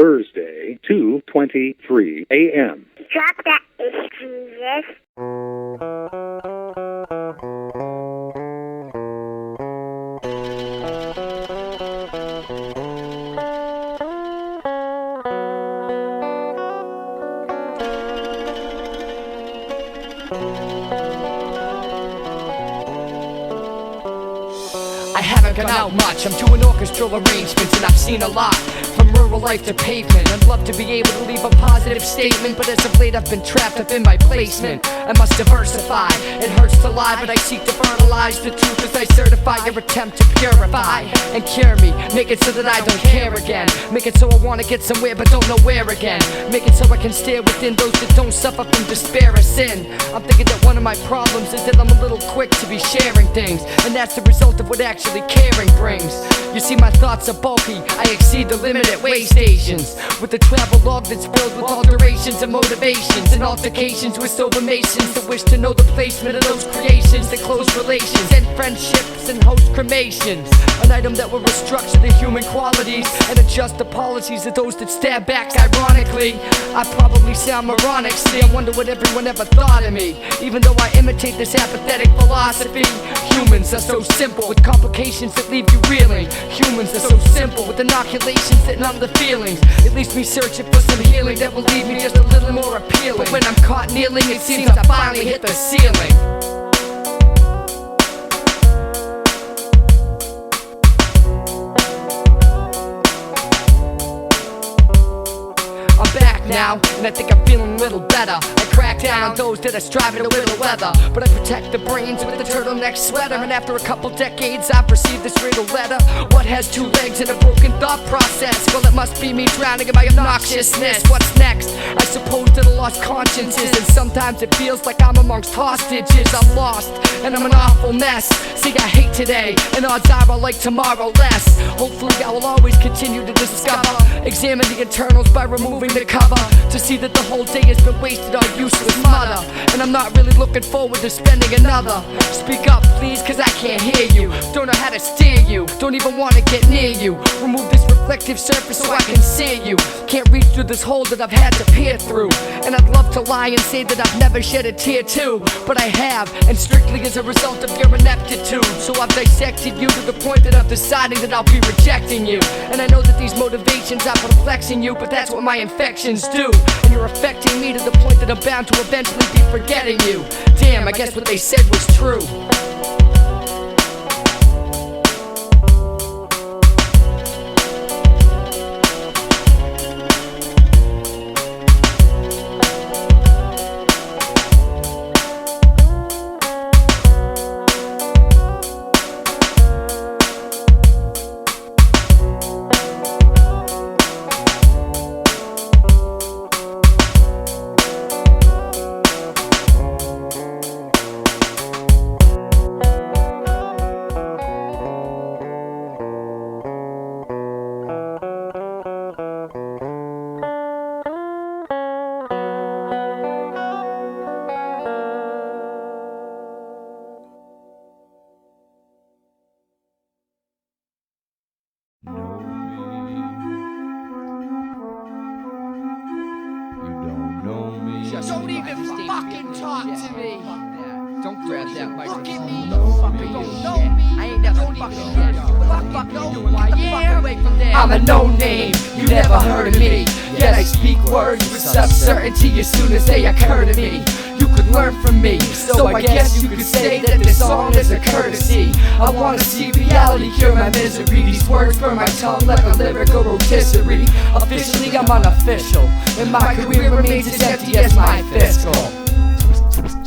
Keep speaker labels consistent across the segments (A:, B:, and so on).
A: Thursday, 2:23 a.m.
B: Drop that Jezuz.
C: I haven't gone out much, I'm doing orchestral arrangements and I've seen a lot. From rural life to pavement, I'd love to be able to leave a positive statement, but as of late I've been trapped up in my placement. I must diversify, it hurts to lie, but I seek to fertilize the truth as I certify your attempt to purify and cure me. Make it so that I don't care again. Make it so I wanna get somewhere but don't know where again. Make it so I can stare within those that don't suffer from despair or sin. I'm thinking that one of my problems is that I'm a little quick to be sharing things, and that's the result of what actually caring brings. You see, my thoughts are bulky, I exceed the limit at way stations, with a travel log that's filled with alterations and motivations and altercations with sober masons that wish to know the placement of those creations, the close relations and friendships and host cremations. An item that will restructure the human qualities and adjust the policies of those that stab back. Ironically, I probably sound moronic. See, I wonder what everyone ever thought of me, even though I imitate this apathetic philosophy. Humans are so simple with complications that leave you reeling. Humans are so simple with inoculations that numb the feelings. It leaves me searching for some healing that will leave me just a little more appealing. But when I'm caught kneeling, it seems I finally hit the ceiling. I'm back now, and I think I'm feeling a little better. I crack down on those that are striving to wither weather, but I protect the brains with the turtleneck sweater. And after a couple decades I've received this riddle letter. What has two legs and a broken thought process? Well, it must be me drowning in my obnoxiousness. What's next? I suppose that I lost consciences, and sometimes it feels like I'm amongst hostages. I'm lost, and I'm an awful mess. See, I hate today, and odds are I'll like tomorrow less. Hopefully I will always continue to discover, examine the internals by removing the cover, to see that the whole day has been wasted on useless mutter. And I'm not really looking forward to spending another. Speak up please, cause I can't hear you. Don't know how to steer you, don't even wanna get near you. Remove this reflective surface so I can see you. Can't reach through this hole that I've had to peer through. And I'd love to lie and say that I've never shed a tear too, but I have, and strictly as a result of your ineptitude. So I've dissected you to the point that I'm deciding that I'll be rejecting you. And I know that these motivations are perplexing you, but that's what my infections do. And you're affecting me to the point that I'm bound to eventually be forgetting you. Damn, I guess what they said was true. Don't even fucking talk to me. Don't grab that microphone. Look at me. You fucking don't know me. I ain't never fucking heard of you. Fuck know who I am. Away from there. I'm a no-name. You never heard of me. Yet I speak words with such certainty as soon as they occur to me. You could learn from me, so I guess you could say that this song is a courtesy. I wanna see reality cure my misery. These words burn my tongue like a lyrical rotisserie. Officially I'm unofficial, and my career remains as empty as my fiscal.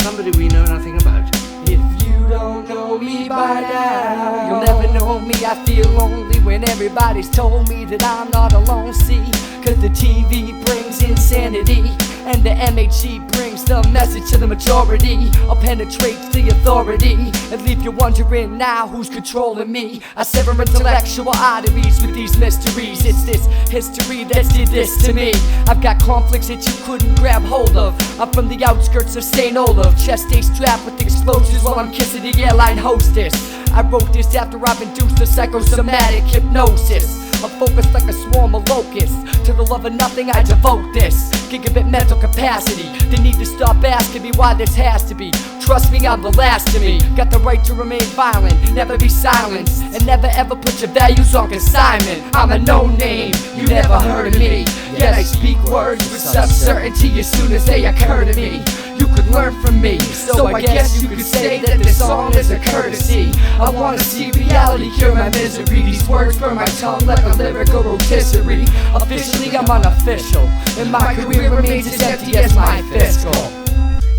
D: Somebody we know nothing about.
C: If you don't know me by now, you'll never know me. I feel lonely when everybody's told me that I'm not alone. See, cause the TV brings insanity, and the MHE brings the message to the majority. I'll penetrate the authority and leave you wondering now who's controlling me. I sever intellectual arteries with these mysteries. It's this history that did this to me. I've got conflicts that you couldn't grab hold of. I'm from the outskirts of St. Olaf, chest stay strapped with explosives while I'm kissing the airline hostess. I wrote this after I've induced a psychosomatic hypnosis. I'm focused like a swarm of locusts. To the love of nothing I devote this gigabit mental capacity. They need to stop asking me why this has to be. Trust me, I'm the last of me. Got the right to remain violent, never be silenced, and never ever put your values on consignment. I'm a no-name, you never heard of me. Yet I speak words with such certainty as soon as they occur to me. You could learn from me, so I guess you could say that this song is a courtesy. I wanna see reality cure my misery. These words burn my tongue like a lyrical rotisserie. Officially I'm unofficial, and my career remains as empty as my fiscal.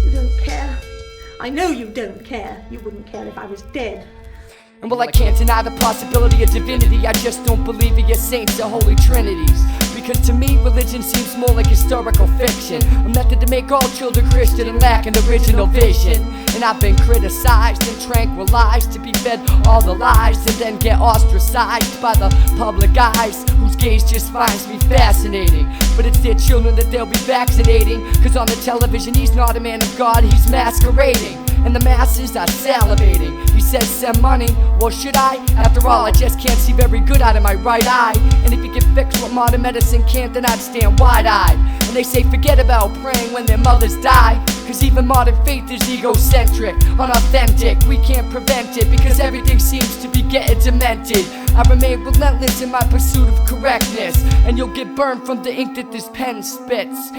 E: You don't care. I know you don't care. You wouldn't care if I was dead.
C: And well, I can't deny the possibility of divinity. I just don't believe in your saints or holy trinities. Because to me, religion seems more like historical fiction, a method to make all children Christian and lack an original vision. And I've been criticized and tranquilized to be fed all the lies and then get ostracized by the public eyes, whose gaze just finds me fascinating. But it's their children that they'll be vaccinating, cause on the television he's not a man of God, he's masquerading. And the masses are salivating. He says send money, well should I? After all, I just can't see very good out of my right eye. And if you can fix what modern medicine can't, then I'd stand wide-eyed. And they say forget about praying when their mothers die, cause even modern faith is egocentric, unauthentic. We can't prevent it because everything seems to be getting demented. I remain relentless in my pursuit of correctness, and you'll get burned from the ink that this pen spits.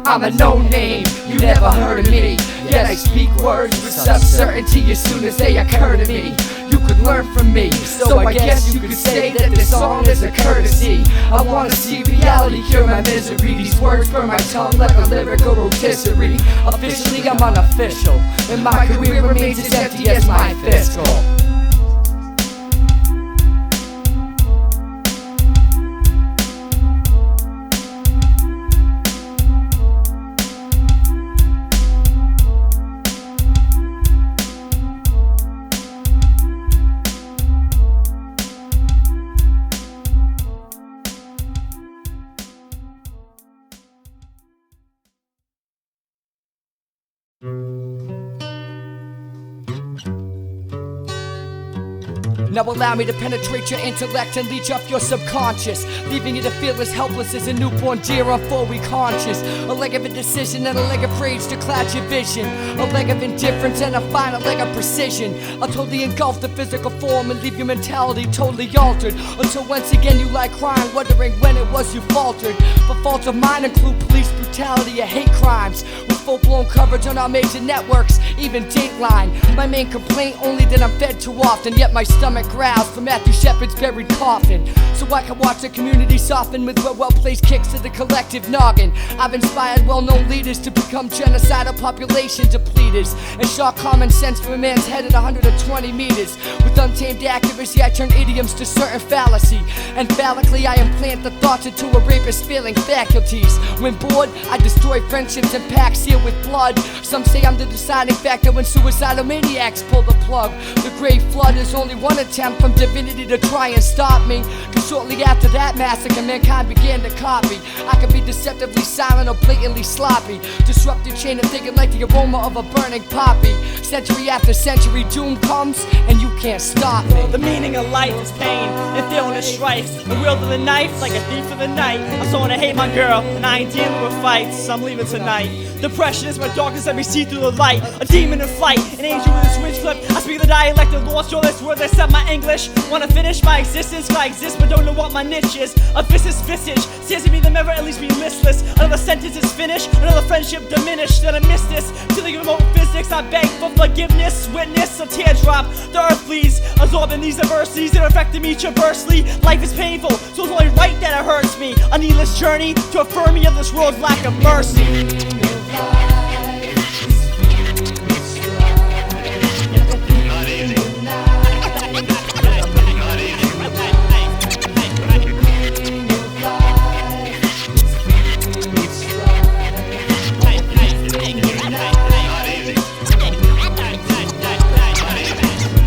C: I'm a no-name, you never heard of me. Yet I speak words with such certainty as soon as they occur to me. You could learn from me, so I guess you could say that this song is a courtesy. I wanna see reality cure my misery. These words burn my tongue like a lyrical rotisserie. Officially I'm unofficial, and my career remains as empty as my fiscal. Now allow me to penetrate your intellect and leech off your subconscious, leaving you to feel as helpless as a newborn deer on 4 week haunches. A leg of indecision and a leg of rage to cloud your vision, a leg of indifference and a final leg of precision. I'll totally engulf the physical form and leave your mentality totally altered, until once again you lie crying, wondering when it was you faltered. But faults of mine include police brutality and hate crimes, with full-blown coverage on our major networks, even Dateline. My main complaint only that I'm fed too often, yet my stomach growls for Matthew Shepard's buried coffin, so I can watch the community soften with well-placed kicks to the collective noggin. I've inspired well-known leaders to become genocidal population depleters, and shock common sense from a man's head at 120 meters. With untamed accuracy I turn idioms to certain fallacy, and phallically I implant the thoughts into a rapist's feeling faculties. When bored, I destroy friendships and packs sealed with blood. Some say I'm the deciding factor when suicidal maniacs pull the plug. The great flood is only one attempt from divinity to try and stop me, cause shortly after that massacre mankind began to copy. I could be deceptively silent or blatantly sloppy, disrupt your chain of thinking like the aroma of a burning poppy. Century after century doom comes and you can't stop me.
F: The meaning of life is pain and feeling the strife, and wielding the knife like a thief in the night. I'm starting to hate my girl and I ain't dealing with fights, I'm leaving tonight. Depression is my darkness, let me see through the light. A demon in flight, an angel with a switch flip. I speak the dialect of lost all this words except my English. Wanna finish my existence, cause I exist but don't know what my niche is. A vicious visage stares at me, the mirror at least be listless. Another sentence is finished, another friendship diminished. Then I miss this, feeling remote physics. I beg for forgiveness, witness a teardrop. The earth please, absorbing these adversities that are affecting me traversely. Life is painful, so it's only right that it hurts me. A needless journey to affirm me of this world's lack of mercy.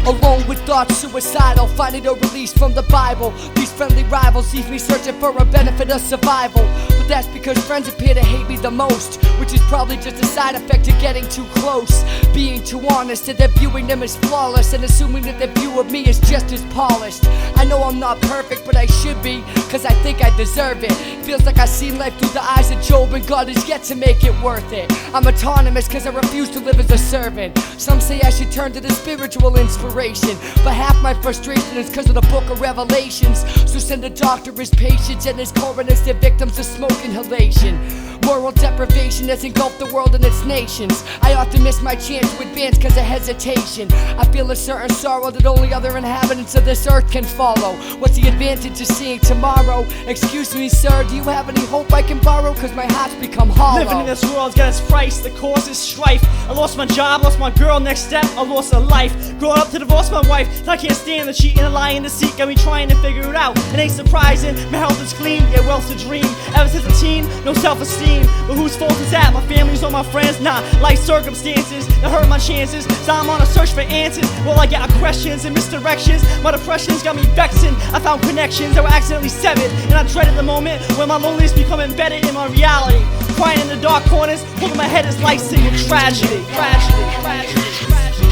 C: Alone with thoughts suicidal, finding a release from the Bible. These friendly rivals leave me searching for a benefit of survival, but That's because friends appear to hate me the most, which is probably just a side effect of getting too close. Being too honest that they're viewing them as flawless, and assuming that their view of me is just as polished. I know I'm not perfect, but I should be, cause I think I deserve it. Feels like I see life through the eyes of Job, and God is yet to make it worth it. I'm autonomous cause I refuse to live as a servant. Some say I should turn to the spiritual inspiration, but half my frustration is cause of the book of Revelations. So send a doctor his patients and his coroners their victims of smoke inhalation. Moral deprivation has engulfed the world and its nations. I often miss my chance to advance cause of hesitation. I feel a certain sorrow that only other inhabitants of this earth can follow. What's the advantage of seeing tomorrow? Excuse me sir, do you have any hope I can borrow? Cause my heart's become hollow.
F: Living in this world's got its price, the cause is strife. I lost my job, lost my girl, next step, I lost a life. Growing up to divorce my wife, I can't stand the cheating and lying, deceit. Got me trying to figure it out, it ain't surprising. My health is clean, yet wealth's a dream. Ever since a teen, no self-esteem. But whose fault is that? My family's or my friends? Nah, life circumstances that hurt my chances. So I'm on a search for answers. Well, I got questions and misdirections. My depression's got me vexing. I found connections that were accidentally severed, and I dreaded the moment when my loneliness become embedded in my reality. Crying in the dark corners, holding my head is life single tragedy. Tragedy, tragedy, tragedy.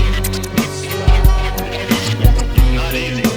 G: Not easy.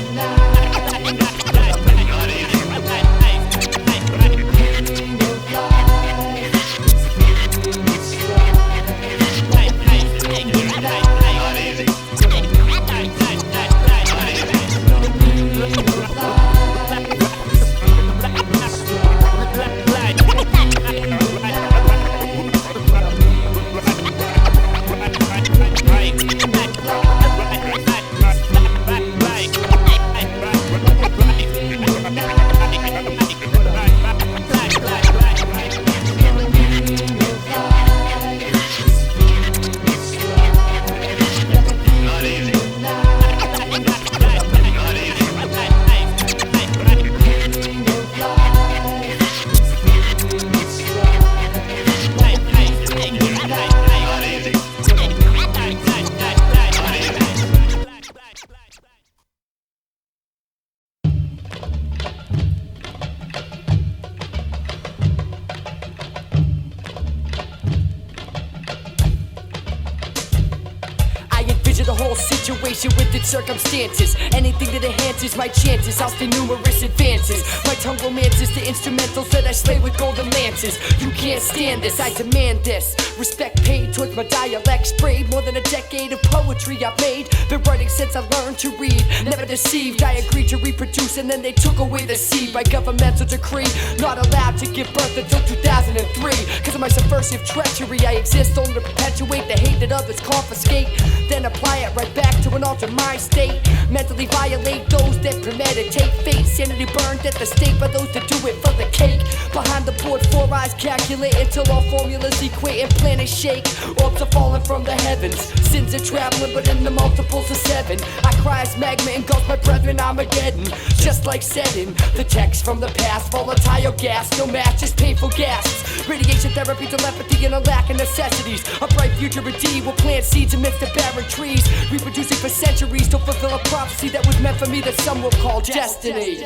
C: The whole situation with its circumstances, anything that enhances my chances, I'll stay numerous advances. My tongue romances the instrumentals that I slay with golden lances. You can't stand this, I demand this. Respect paid towards my dialect sprayed. More than a decade of poetry I've made. Been writing since I learned to read, never deceived. I agreed to reproduce and then they took away the seed by governmental decree. Not allowed to give birth until 2003. Cause of my subversive treachery, I exist only to perpetuate the hate that others confiscate. Then apply it right back to an altered mind state. Mentally violate those that premeditate fate. Sanity burned at the stake by those that do it for the cake. Behind the board, 4 eyes calculate until all formulas equate and planets shake. Orbs are falling from the heavens. Sins are traveling, but in the multiples of 7. I cry as magma engulfs my brethren Armageddon. Just like setting the text from the past. Volatile gas, no match, just painful gasps. Radiation therapy, telepathy, and a lack of necessities. A bright future indeed will plant seeds amidst the barren trees. Reproducing for centuries to fulfill a prophecy that was meant for me that some will call destiny.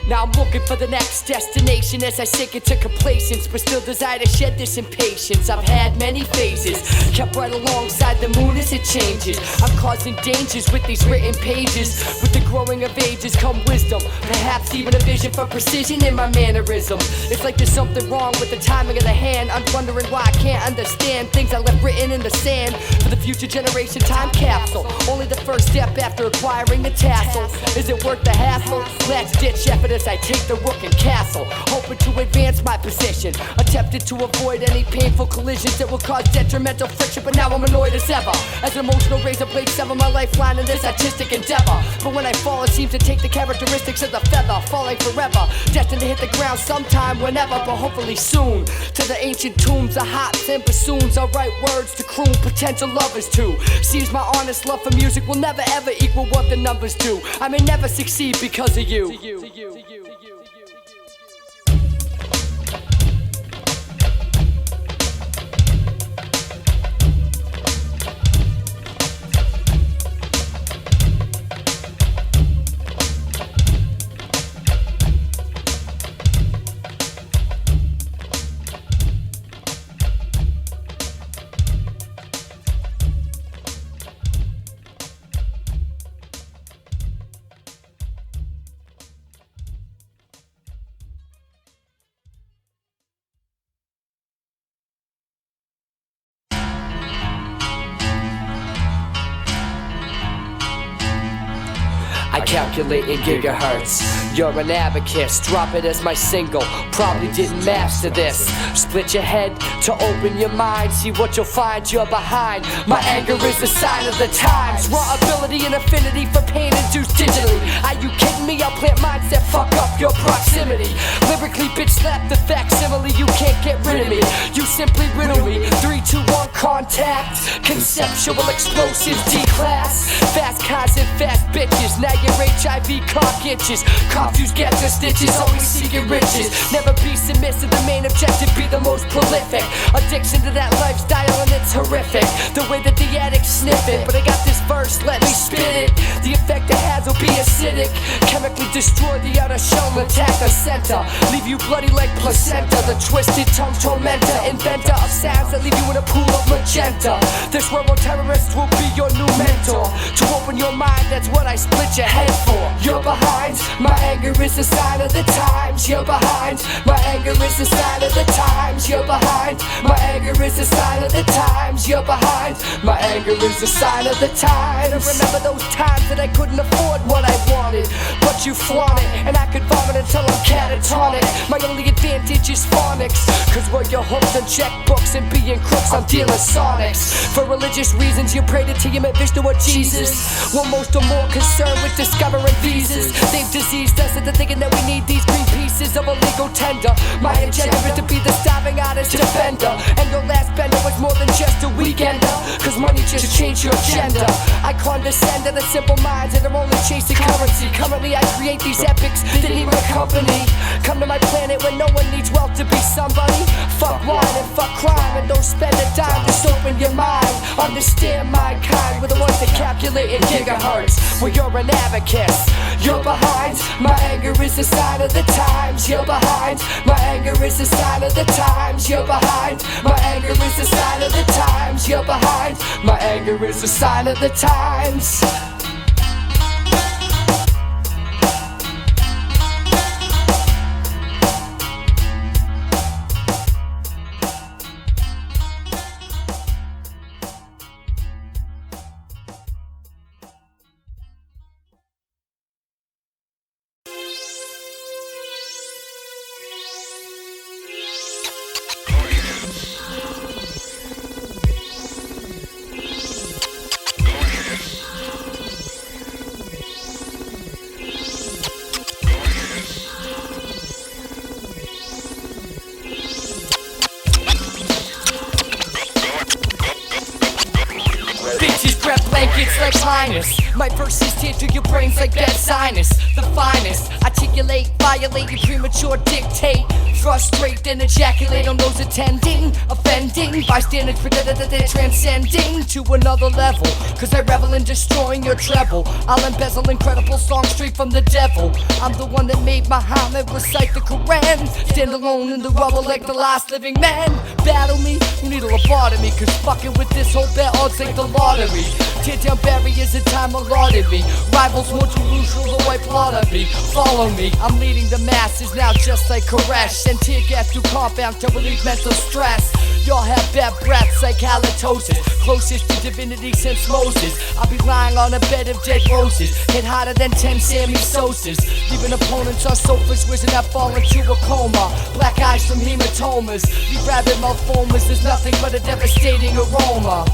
C: Now I'm looking for the next destination as I sink into complacence, but still desire to shed this impatience. I've had many phases, kept right alongside the moon as it changes. I'm causing dangers with these written pages. With the growing of ages come wisdom, perhaps even a vision for precision in my mannerism. It's like there's something wrong with the timing of the hand. I'm wondering why I can't understand things I left written in the sand. For the future generation time capsule, only the first step after acquiring the tassel. Is it worth the hassle? Let's ditch effort as I take the rook and castle, hoping to advance my position. Attempted to avoid any painful collisions that will cause detrimental friction, but now I'm annoyed as ever. As an emotional razor blade sever my lifeline in this artistic endeavor. But when I fall, it seems to take the characteristics of the feather, falling forever, destined to hit the ground sometime, whenever, but hopefully soon. To the ancient tombs of hops and bassoons, I'll write words to croon potential lovers to. Sees my honest love for music will never ever equal what the numbers do. I may never succeed because of you. calculating gigahertz. You're an abacus, drop it as my single. Probably didn't master this. Split your head to open your mind. See what you'll find, you're behind. My anger is a sign of the times. Raw ability and affinity for pain induced digitally. Are you kidding me? I'll plant minds that fuck up your proximity. Lyrically bitch slap the facsimile. You can't get rid of me. You simply riddle me. 3, 2, 1 contact. Conceptual explosives D-class. Fast cars and fast bitches. Now your HIV cock itches. Confused get the stitches. Always seeking riches. Never be submissive. The main objective be the most prolific. Addiction to that lifestyle and it's horrific. The way that the addicts sniff it. But I got this verse, let me spit it. The effect it has will be acidic. Chemically destroy the outer shell and attack the center. Leave you bloody like placenta. The twisted tongue tormentor. Inventor of sounds that leave you in a pool of magenta. This verbal terrorist will be your new mentor. To open your mind, that's what I split your head for. You're behind, my anger is a sign of the times. You're behind, my anger is a sign of the times. You're behind, my anger is a sign of the times. You're behind, my anger is a sign of the times. I remember those times that I couldn't afford what I wanted, but you flaunt it, and I could vomit until I'm catatonic. My only advantage is phonics, cause where you're hooked on checkbooks and being crooks, I'm dealing sonics. For religious reasons, you pray to Tiamat, Vishnu or Jesus. We're most or more concerned with discovering visas. They've diseased us into thinking that we need these green pieces of illegal tender. My agenda is to be the starving artist defender, and your last bender was more than just a weekender, cause money just changed your agenda. I condescend to the simple minds that are only chasing currency. Currently I create these epics that need my company. Come to my planet where no one needs wealth to be somebody. Fuck wine and fuck crime, and don't spend a dime, just open your mind. Understand my kind, we're the ones that calculate in gigahertz. Well, you're an abacus, you're behind. My anger is a sign of the times. You're behind, my anger is a sign of the times. You're behind, my anger is a sign of the times. You're behind, my anger is a sign of the times. Blankets like Linus. My verses tear through your brains like bad sinus. The finest, articulate, violate, you premature dictate. Frustrate, then ejaculate on those attending. Offending, bystanders pretend that they're transcending to another level, cause I revel in destroying your treble. I'll embezzle incredible songs straight from the devil. I'm the one that made Muhammad recite the Quran. Stand alone in the rubble like the last living man. Battle me, you need a lobotomy, cause fucking with this whole bet odds like the lottery. Tear down barriers in time allotted me. Rivals more delusional, though I plot on me. Follow me, I'm leading the masses now just like Koresh. And tear gas through compounds to relieve mental stress. Y'all have bad breaths like halitosis, closest to divinity since Moses. I'll be lying on a bed of dead roses, hit harder than 10 Sammy Sosas. Leaving opponents on sofas wishing I fall into a coma. Black eyes from hematomas, these rabid malformas. There's nothing but a devastating aroma.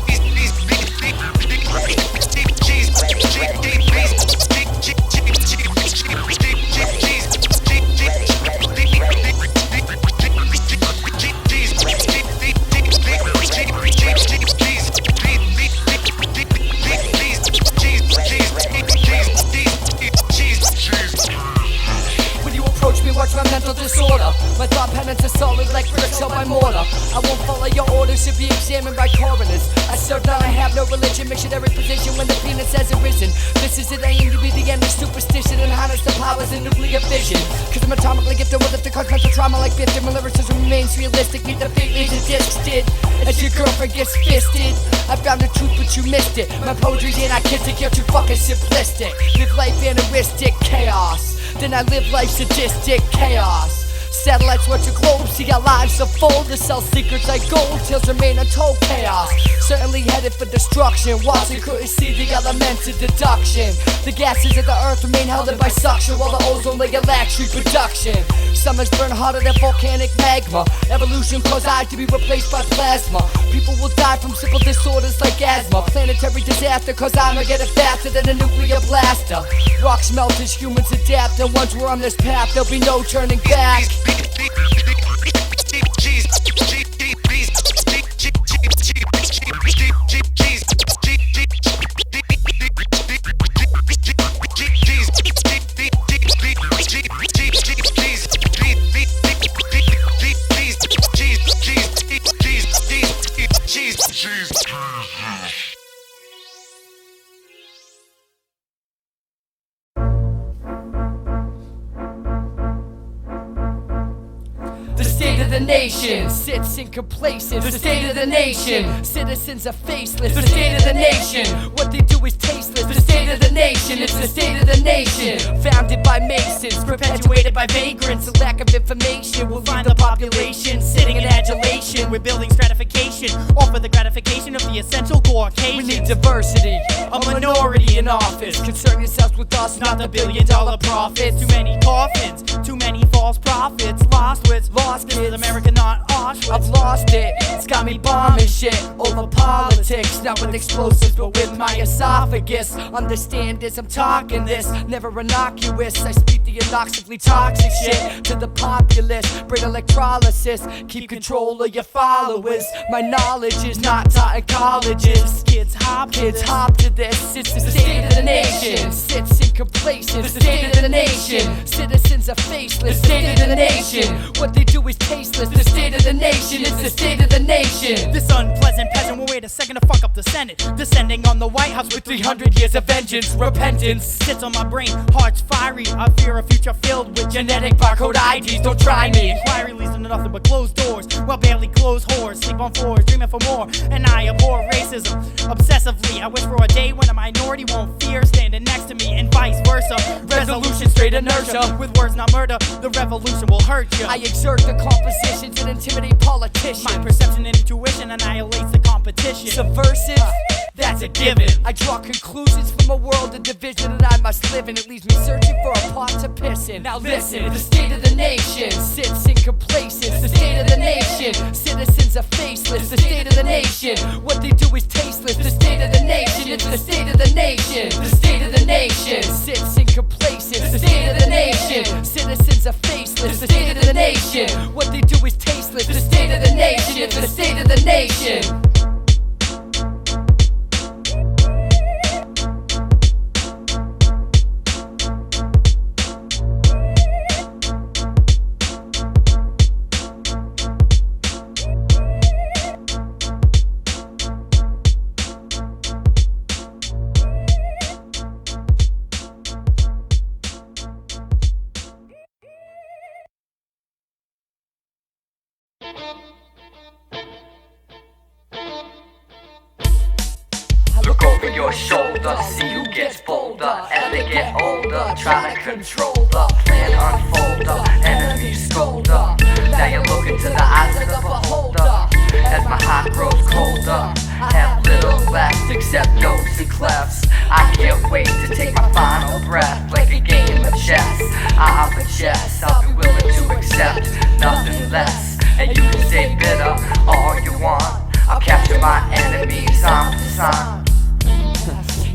C: Watch my mental disorder. My thought patterns are solid like bricks held by mortar. I won't follow your orders to be examined by coroners. I serve none, I have no religion. Missionary position when the penis has arisen. This is it, I aim to be the end of superstition and harness the powers of nuclear fission. Cause I'm atomically gifted with it to cause mental trauma like Biffin. My lyricism remains realistic, meet the fate leads the discs did. As your girlfriend gets fisted, I found the truth but you missed it. My poetry's anarchistic, you're too fucking simplistic. Live life anarchistic chaos, then I live life sadistic chaos. Satellites watch the globe, see our lives unfold. To sell secrets like gold, tales remain untold. Chaos, certainly headed for destruction. Watson couldn't see the elements of deduction. The gases of the earth remain held in by suction, while the ozone layer lacks reproduction. Summers burn hotter than volcanic magma. Evolution caused eyes to be replaced by plasma. People will die from simple disorders like asthma. Planetary disaster cause I'ma get it faster than a nuclear blaster. Rocks melt as humans adapt, and once we're on this path there'll be no turning back. The state of the nation sits in complacence. The state of the nation, citizens are faceless. The state of the nation, what they do is tasteless. The state of the nation, it's the state of the nation. Founded by masons, perpetuated by vagrants. A lack of information will find the population sitting in adulation.
F: We're building stratification, all for the gratification of the essential Caucasian.
C: We need diversity, a minority in office. Concern yourselves with us, not the billion-dollar profits.
F: Too many coffins, too many false prophets. Lost kids, America not Auschwitz.
C: I've lost it, it's got me bombing shit over politics. Not with explosives but with my esophagus. Understand this, I'm talking this, never innocuous. I speak the innocuously toxic shit to the populace. Bring electrolysis, keep control of your followers. My knowledge is not taught in colleges.
F: Kids hop
C: to this. It's the state of the nation, sits in complacence. The state of the nation, citizens are faceless. The state of the nation, what they do is tasteless. The state of the nation, it's the state of the nation.
F: This unpleasant peasant will wait a second to fuck up the Senate. Descending on the White House with 300 years of vengeance. Repentance sits on my brain, heart's fiery. I fear a future filled with genetic barcode IDs. Don't try me. Inquiry leads to nothing but closed doors. Well, barely closed whores, sleep on floors, dreaming for more. And I abhor racism obsessively. I wish for a day when a minority won't fear standing next to me, and vice versa. Resolution straight inertia. With words not murder, the revolution will hurt you.
C: I exert the compositions and intimidate politicians.
F: My perception and intuition annihilates the competition.
C: Subversive, that's a given. I draw conclusions from a world of division that I must live in. It leaves me searching for a pot to piss in. Now listen, the state of the nation sits in complacence. The state of the nation, citizens are faceless. The state of the nation, what they do is tasteless. The state of the nation, it's the state of the nation. The state of the nation sits in complacence. The state of the nation, citizens are faceless. The state of the nation, what they do is tasteless. The state of the nation, it's the state of the nation. Look over your shoulder, see who gets bolder as they get older. Try to control the plan unfolder, enemies scolder. Now you look into the eyes of the beholder as my heart grows colder. Have little left except notes and clefts. I can't wait to take my final breath like a game of chess. I'll be chess, I'll be willing to accept nothing less. And you can say bitter all you want. I'll capture my enemies on the sun.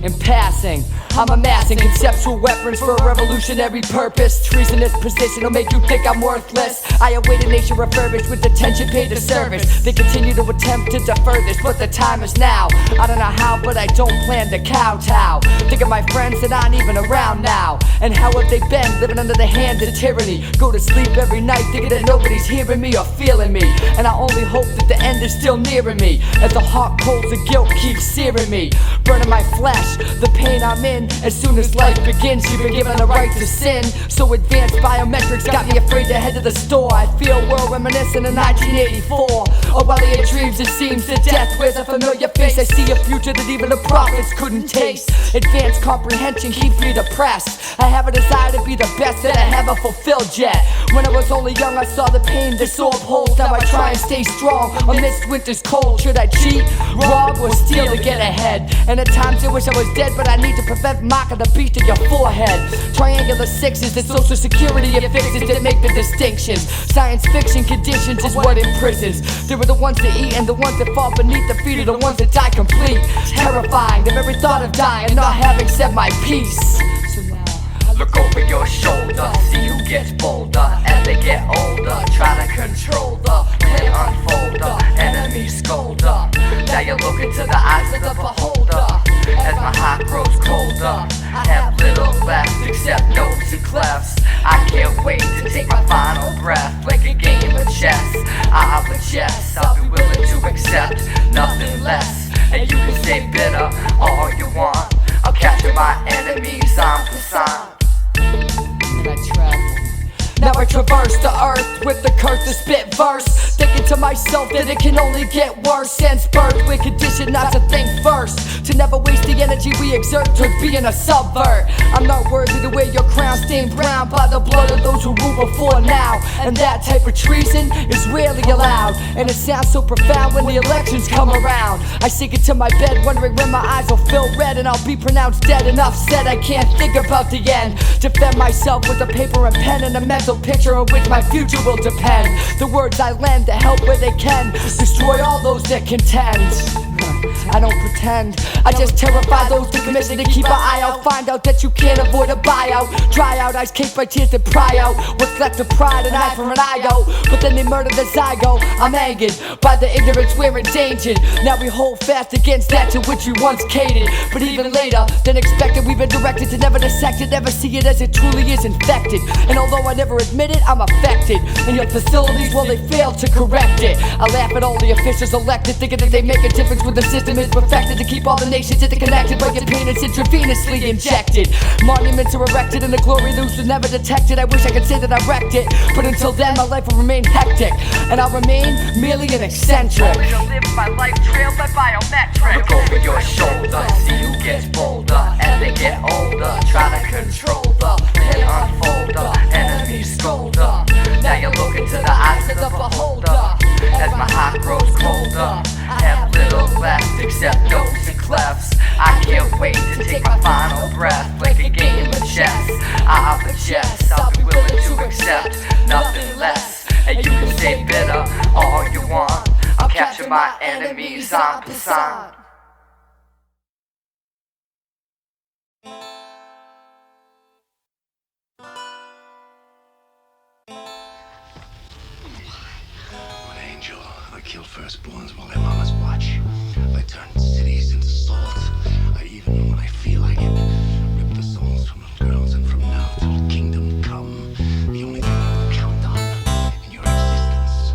C: In passing, I'm amassing conceptual weapons for a revolutionary purpose. Treasonous position will make you think I'm worthless. I await a nation refurbished with attention paid to service. They continue to attempt to defer this, but the time is now. I don't know how, but I don't plan to kowtow. Think of my friends that aren't even around now. And how have they been, living under the hand of tyranny? Go to sleep every night thinking that nobody's hearing me or feeling me. And I only hope that the end is still nearing me, as the hot coals of guilt keep searing me, burning my flesh, the pain I'm in. As soon as life begins, you've been given the right to sin. So advanced biometrics got me afraid to head to the store. I feel world reminiscent of 1984. Oh, while it dreams, it seems that death wears a familiar face. I see a future that even the prophets couldn't taste. Advanced comprehension keeps me depressed. I have a desire to be the best that I haven't fulfilled yet. When I was only young I saw the pain this orb holds. Now I try and stay strong amidst winter's cold. Should I cheat, rob, or steal to get ahead? And at times I wish I was dead, but I need to prevent mock of the beast of your forehead. Triangular sixes, the social security affixes that make the distinctions. Science fiction conditions is what imprisons. There are the ones that eat and the ones that fall beneath the feet of the ones that die complete. Terrifying, the very thought of dying, not having said my piece. So now look over your shoulder, see who gets bolder as they get older. Try to control the play unfolder, enemy scolder. Now you look into the eyes of the beholder. As my heart grows colder, I have little left except notes and clefts. I can't wait to take my final breath. Like a game of chess, I have a chess. I'll be willing to accept nothing less. And you can stay bitter all you want. I'll capture my enemies sign for sign. And I travel. Now I traverse the earth with the curse to spit verse, thinking to myself that it can only get worse. Since birth we're conditioned not to think first, to never waste the energy we exert to being a subvert. I'm not worthy to wear your crown stained brown by the blood of those who rule before now. And that type of treason is rarely allowed, and it sounds so profound when the elections come around. I sink into my bed wondering when my eyes will fill red and I'll be pronounced dead. Enough said, I can't think about the end. Defend myself with a paper and pen and a mental picture on which my future will depend. The words I lend to help where they can destroy all those that contend. I don't pretend, I just terrify those who commission to keep an eye out. Find out that you can't avoid a buyout. Dry out, ice caked by tears that pry out what's left of pride, an eye for an eye out. But then they murder the zygote. I'm angered by the ignorance we're endangered. Now we hold fast against that to which we once catered. But even later than expected, we've been directed to never dissect it, never see it as it truly is infected. And although I never admit it, I'm affected. And your facilities, well, they failed to correct it. I laugh at all the officials elected, thinking that they make a difference when the system is perfected to keep all the nations interconnected by your pain. It's intravenously injected. Monuments are erected and the glory lose was never detected. I wish I could say that I wrecked it, but until then my life will remain hectic, and I'll remain merely an eccentric. I'm gonna live my life trailed by biometrics. Look over your shoulder, see who gets bolder as they get older. Try to control the pin unfolder, enemy scolder. Now you look into the eyes of the beholder. As my heart grows colder, I have little left except notes and clefts. I can't wait to take my final breath. Like a game of chess, I have a chess. I'll be willing to accept nothing less. And you can stay bitter all you want. I'll capture my enemies en passant.
G: I killed firstborns while their mamas watch. I turned cities into salt. I even, when I feel like it, rip the souls from little girls. And from now till kingdom come, the only thing you can count on in your existence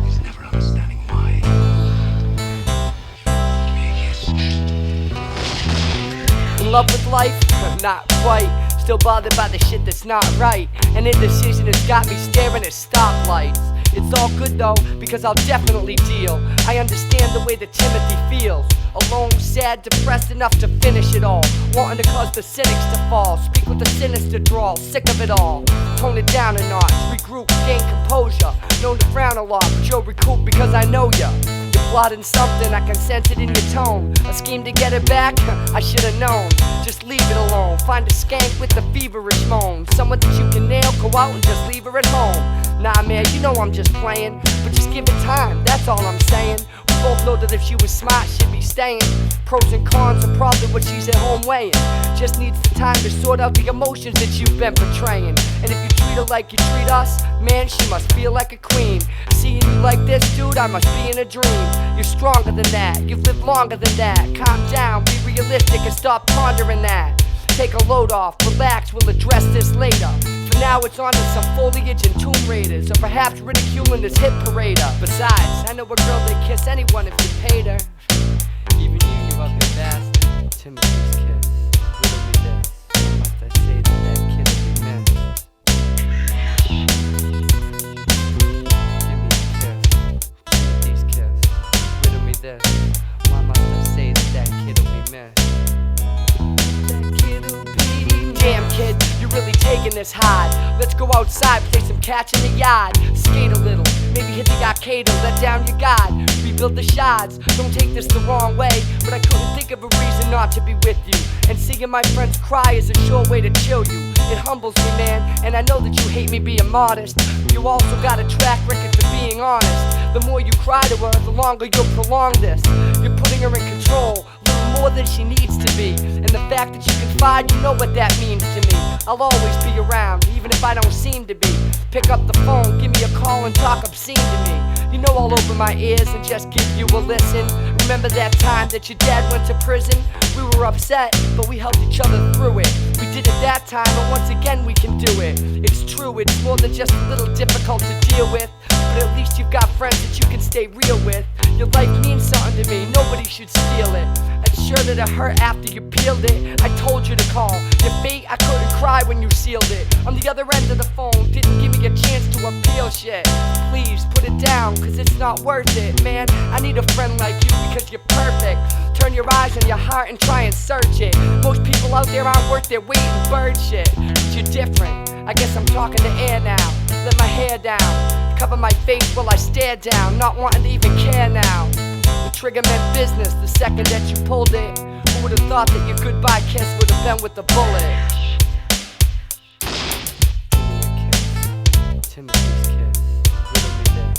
G: is never understanding why. Give me a kiss.
C: In love with life? Not quite. Still bothered by the shit that's not right. And indecision has got me staring at stoplights. It's all good though, because I'll definitely deal. I understand the way that Timothy feels. Alone, sad, depressed enough to finish it all. Wanting to cause the cynics to fall. Speak with a sinister drawl, sick of it all. Tone it down a notch, regroup, gain composure. Known to frown a lot, but you'll recoup because I know ya. You're plotting something, I can sense it in your tone. A scheme to get it back? I should've known. Just leave it alone. Find a skank with the feverish moan. Someone that you can nail, go out and just leave her at home. Nah man, you know I'm just playing, but just give it time, that's all I'm saying. We both know that if she was smart, she'd be staying. Pros and cons are probably what she's at home weighing. Just needs the time to sort out the emotions that you've been portraying. And if you treat her like you treat us, man, she must feel like a queen. Seeing you like this, dude, I must be in a dream. You're stronger than that, you've lived longer than that. Calm down, be realistic and stop pondering that. Take a load off, relax, we'll address this later. For now it's on to some foliage and Tomb Raiders, or perhaps ridiculing this hit parader. Besides, I know a girl that'd kiss anyone if you paid her. Even you ugly bastard. Timothy's kiss. Riddle me this. Must I say that kid will be missed? Give me a kiss. Timothy's kiss. Riddle me this. Why must I say that kid will be missed? Damn kid, you're really taking this hard. Let's go Go outside, play some catch in the yard, skate a little, maybe hit the arcade or let down your guard, rebuild the shards. Don't take this the wrong way, but I couldn't think of a reason not to be with you. And seeing my friends cry is a sure way to chill you. It humbles me, man, and I know that you hate me being modest. You also got a track record for being honest. The more you cry to her, the longer you'll prolong this. You're putting her in control, a little more than she needs to be. And the fact that you confide, you know what that means to me. I'll always be around, even if I don't seem to be. Pick up the phone, give me a call and talk obscene to me. You know I'll open my ears and just give you a listen. Remember that time that your dad went to prison? We were upset, but we helped each other through it. We did it that time, but once again we can do it. It's true, it's more than just a little difficult to deal with, but at least you've got friends that you can stay real with. Your life means something to me, nobody should steal it. I'm sure that it hurt after you peeled it. I told you to call your fate, I couldn't cry when you sealed it. On the other end of the phone, didn't give me a chance to appeal shit. Please put it down, cause it's not worth it, man. I need a friend like you because you're perfect. Turn your eyes on your heart and try and search it. Most people out there aren't worth their weight in bird shit, but you're different. I guess I'm talking to air now. Let my hair down, cover my face while I stare down, not wanting to even care now. The trigger meant business the second that you pulled it. Who would've thought that your goodbye kiss would've been with a bullet? Timothy's kiss, riddle me this.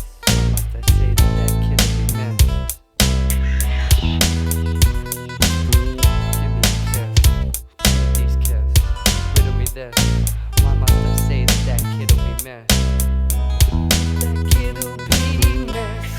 C: Must I say that that kid will be missed? Give me a kiss, Timothy's kiss, riddle me this. Why must I say that that kid will be missed? That kid will be missed.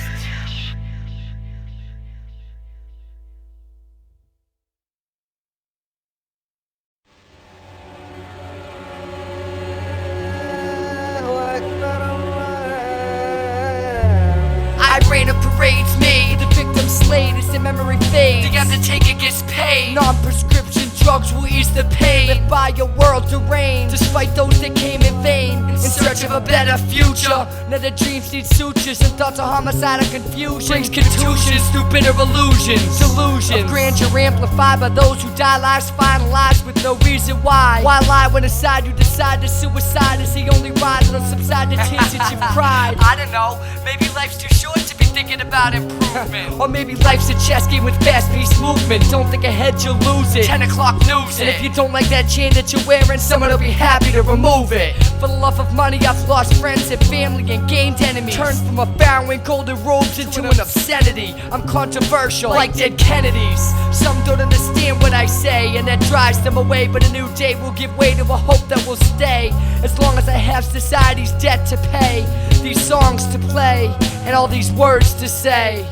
C: Rain of parades made, the victim slayed as the memory fades. The undertaker gets paid. Non-prescription drugs will ease the pain. Live by your world deranged, despite those that came in vain. In search of a better future, now the dreams need sutures and thoughts of homicide and confusion. Brings contusions through bitter illusions. Delusions of grandeur amplified by those who die lives finalized with no reason why. Why lie when inside you decide that suicide is the only ride that'll subside the tears that you've cried? I don't know, maybe life's too short to be thinking about improvement. Or maybe life's a chess game with fast-paced movement. Don't think ahead, you'll lose it. 10 o'clock news. And if you don't like that chain that you're wearing, someone will be happy to remove it. For the love of money, I've lost friends and family and gained enemies. Turned from a pharaoh in golden robes into an obscenity. I'm controversial, like dead Kennedys. Some don't understand what I say, and that drives them away. But a new day will give way to a hope that will stay. As long as I have society's debt to pay, these songs to play, and all these words to say.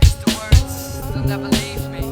C: It's the words, they'll never leave me.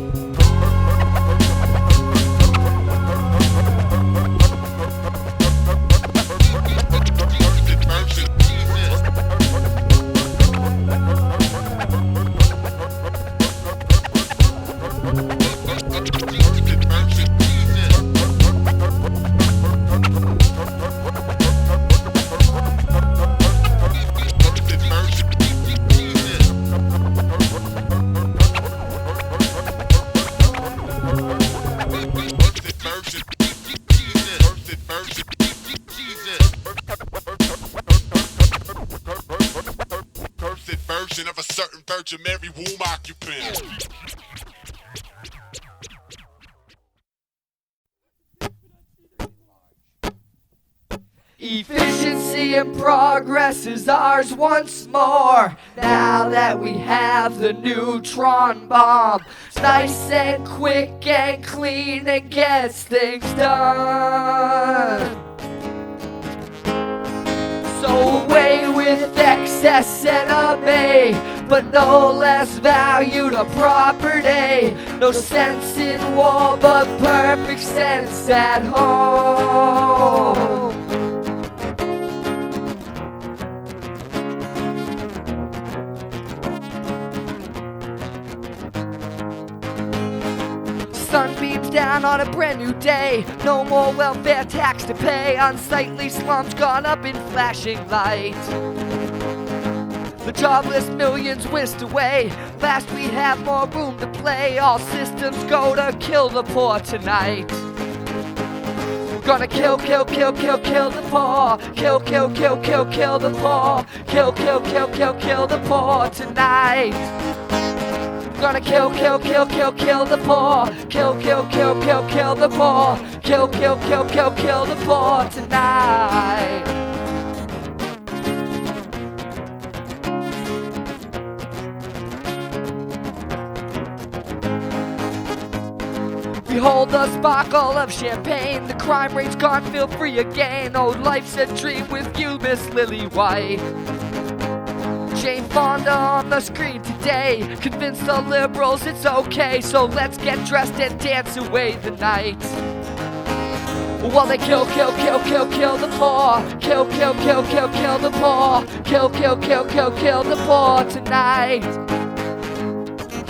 H: Of a certain Virgin Mary womb occupant.
C: Efficiency and progress is ours once more. Now that we have the neutron bomb, nice and quick and clean and gets things done. So away with excess enemy, but no less value to property. No sense in war, but perfect sense at home. Sun beams down on a brand new day. No more welfare tax to pay. Unsightly slums gone up in flashing light. The jobless millions whisked away. Fast we have more room to play. All systems go to kill the poor tonight. Gonna kill, kill, kill, kill, kill the poor. Kill, kill, kill, kill, kill the poor. Kill, kill, kill, kill, kill the poor tonight. Gonna kill, kill, kill, kill, kill the poor. Kill, kill, kill, kill, kill the poor. Kill, kill, kill, kill, kill the poor tonight. Behold the sparkle of champagne. The crime rate's gone, feel free again. Oh, life's a dream with you, Miss Lily White. Jane Fonda on the screen today. Convince the liberals it's okay. So let's get dressed and dance away the night. While they kill, kill, kill, kill, kill the poor. Kill, kill, kill, kill, kill the poor. Kill, kill, kill, kill, kill the poor tonight.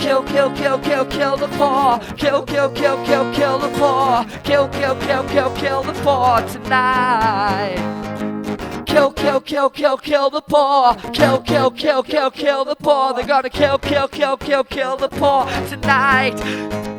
C: Kill, kill, kill, kill, kill the poor. Kill, kill, kill, kill, kill the poor. Kill, kill, kill, kill, kill the poor tonight. Kill, kill, kill, kill, kill the poor. Kill, kill, kill, kill, kill the poor. They're gonna kill, kill, kill, kill, kill the poor tonight.